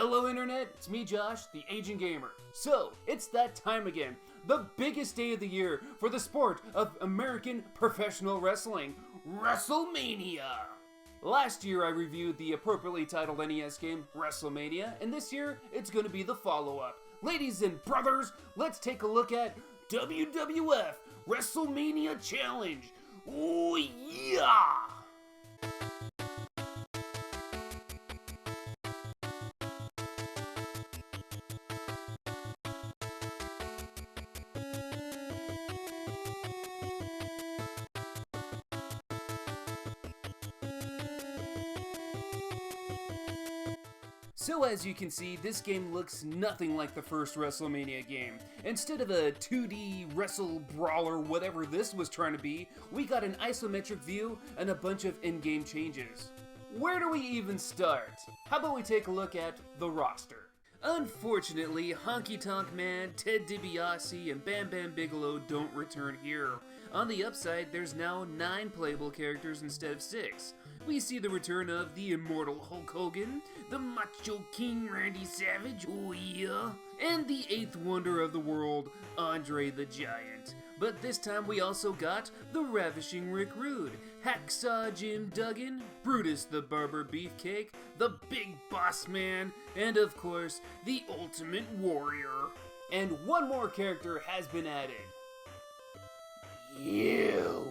Hello Internet, it's me Josh, the Aging Gamer. So, it's that time again, the biggest day of the year for the sport of American professional wrestling, WrestleMania! Last year I reviewed the appropriately titled NES game, WrestleMania, and this year it's going to be the follow-up. Ladies and brothers, let's take a look at WWF WrestleMania Challenge! Oh yeah! So as you can see, this game looks nothing like the first WrestleMania game. Instead of a 2D wrestle brawler, whatever this was trying to be, we got an isometric view and a bunch of in-game changes. Where do we even start? How about we take a look at the roster? Unfortunately, Honky Tonk Man, Ted DiBiase, and Bam Bam Bigelow don't return here. On the upside, there's now 9 playable characters instead of 6. We see the return of the immortal Hulk Hogan, the Macho King Randy Savage, oh yeah, and the 8th wonder of the world, Andre the Giant. But this time we also got the Ravishing Rick Rude, Hacksaw Jim Duggan, Brutus the Barber Beefcake, the Big Boss Man, and of course, the Ultimate Warrior. And one more character has been added. You.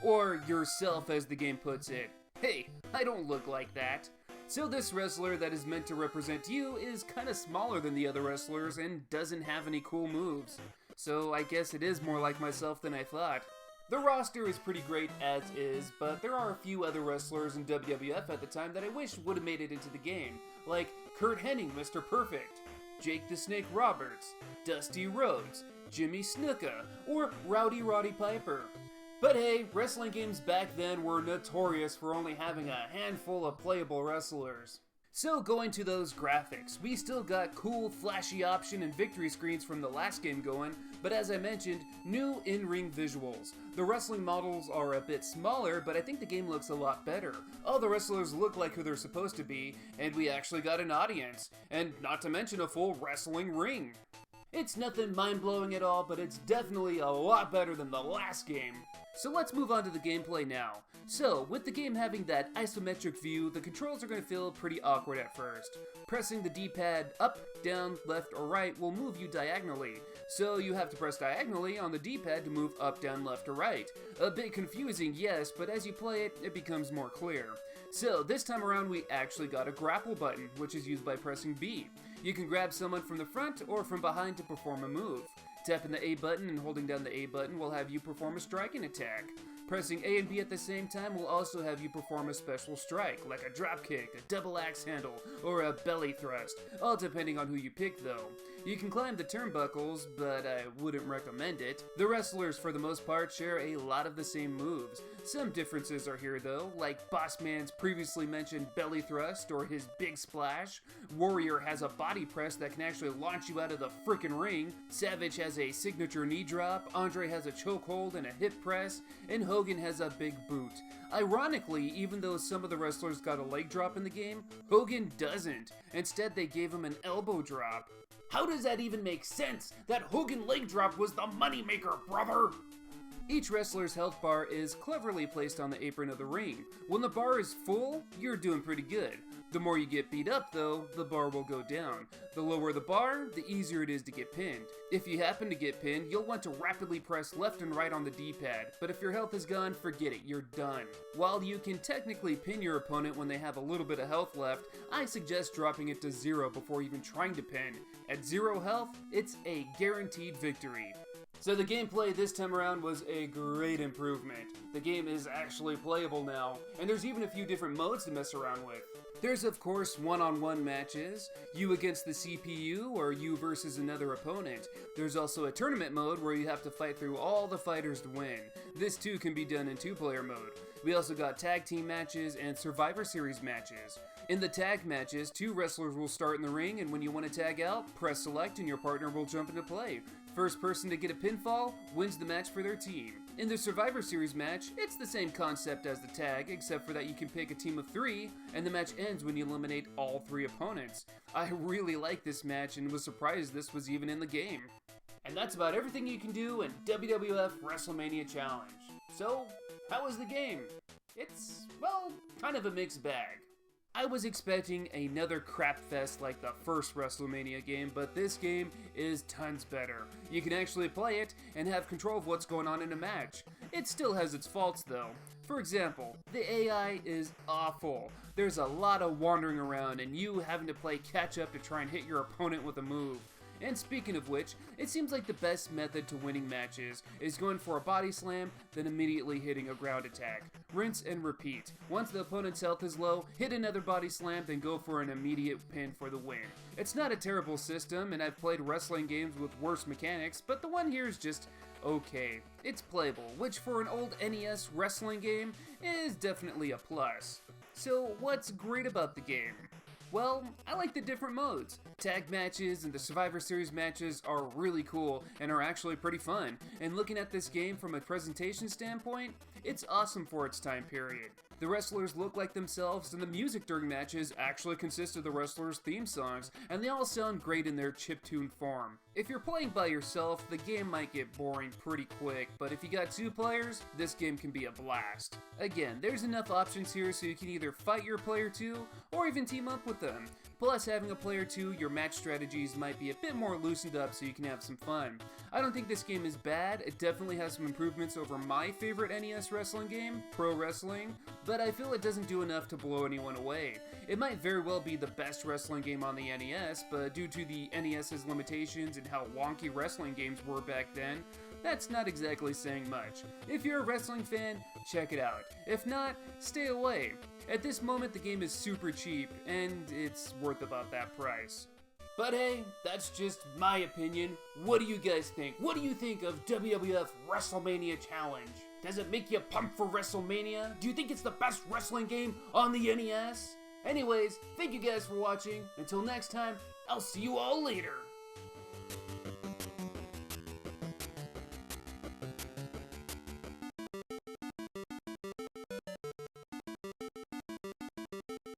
Or yourself, as the game puts it. Hey, I don't look like that. So this wrestler that is meant to represent you is kinda smaller than the other wrestlers and doesn't have any cool moves. So I guess it is more like myself than I thought. The roster is pretty great as is, but there are a few other wrestlers in WWF at the time that I wish would have made it into the game, like Curt Hennig, Mr. Perfect, Jake the Snake Roberts, Dusty Rhodes, Jimmy Snuka, or Rowdy Roddy Piper. But hey, wrestling games back then were notorious for only having a handful of playable wrestlers. So going to those graphics, we still got cool flashy option and victory screens from the last game going, but as I mentioned, new in-ring visuals. The wrestling models are a bit smaller, but I think the game looks a lot better. All the wrestlers look like who they're supposed to be, and we actually got an audience, and not to mention a full wrestling ring. It's nothing mind-blowing at all, but it's definitely a lot better than the last game. So let's move on to the gameplay now. So, with the game having that isometric view, the controls are going to feel pretty awkward at first. Pressing the D-pad up, down, left, or right will move you diagonally. So you have to press diagonally on the D-pad to move up, down, left, or right. A bit confusing, yes, but as you play it, it becomes more clear. So this time around we actually got a grapple button, which is used by pressing B. You can grab someone from the front or from behind to perform a move. Tapping the A button and holding down the A button will have you perform a striking attack. Pressing A and B at the same time will also have you perform a special strike, like a drop kick, a double axe handle, or a belly thrust, all depending on who you pick though. You can climb the turnbuckles, but I wouldn't recommend it. The wrestlers for the most part share a lot of the same moves. Some differences are here though, like Boss Man's previously mentioned belly thrust or his big splash. Warrior has a body press that can actually launch you out of the frickin' ring. Savage has a signature knee drop, Andre has a chokehold and a hip press, and Hogan has a big boot. Ironically, even though some of the wrestlers got a leg drop in the game, Hogan doesn't. Instead, they gave him an elbow drop. How does that even make sense? That Hogan leg drop was the moneymaker, brother! Each wrestler's health bar is cleverly placed on the apron of the ring. When the bar is full, you're doing pretty good. The more you get beat up though, the bar will go down. The lower the bar, the easier it is to get pinned. If you happen to get pinned, you'll want to rapidly press left and right on the D-pad, but if your health is gone, forget it, you're done. While you can technically pin your opponent when they have a little bit of health left, I suggest dropping it to 0 before even trying to pin. At 0 health, it's a guaranteed victory. So the gameplay this time around was a great improvement. The game is actually playable now, and there's even a few different modes to mess around with. There's of course one-on-one matches, you against the CPU, or you versus another opponent. There's also a tournament mode where you have to fight through all the fighters to win. This too can be done in 2-player mode. We also got tag team matches and Survivor Series matches. In the tag matches, 2 wrestlers will start in the ring, and when you want to tag out, press select and your partner will jump into play. First person to get a pinfall wins the match for their team. In the Survivor Series match, it's the same concept as the tag, except for that you can pick a team of 3, and the match ends when you eliminate all 3 opponents. I really like this match and was surprised this was even in the game. And that's about everything you can do in WWF WrestleMania Challenge. So, how was the game? It's, well, kind of a mixed bag. I was expecting another crap fest like the first WrestleMania game, but this game is tons better. You can actually play it and have control of what's going on in a match. It still has its faults though. For example, the AI is awful. There's a lot of wandering around and you having to play catch up to try and hit your opponent with a move. And speaking of which, it seems like the best method to winning matches is going for a body slam, then immediately hitting a ground attack. Rinse and repeat. Once the opponent's health is low, hit another body slam, then go for an immediate pin for the win. It's not a terrible system, and I've played wrestling games with worse mechanics, but the one here is just okay. It's playable, which for an old NES wrestling game is definitely a plus. So what's great about the game? Well, I like the different modes. Tag matches and the Survivor Series matches are really cool and are actually pretty fun. And looking at this game from a presentation standpoint, it's awesome for its time period. The wrestlers look like themselves, and the music during matches actually consists of the wrestlers' theme songs, and they all sound great in their chiptune form. If you're playing by yourself, the game might get boring pretty quick, but if you got 2 players, this game can be a blast. Again, there's enough options here so you can either fight your player 2, or even team up with them. Plus, having a player 2, your match strategies might be a bit more loosened up so you can have some fun. I don't think this game is bad. It definitely has some improvements over my favorite NES wrestling game, Pro Wrestling, but I feel it doesn't do enough to blow anyone away. It might very well be the best wrestling game on the NES, but due to the NES's limitations and how wonky wrestling games were back then, that's not exactly saying much. If you're a wrestling fan, check it out. If not, stay away. At this moment, the game is super cheap, and it's worth about that price. But hey, that's just my opinion. What do you guys think? What do you think of WWF WrestleMania Challenge? Does it make you pumped for WrestleMania? Do you think it's the best wrestling game on the NES? Anyways, thank you guys for watching. Until next time, I'll see you all later.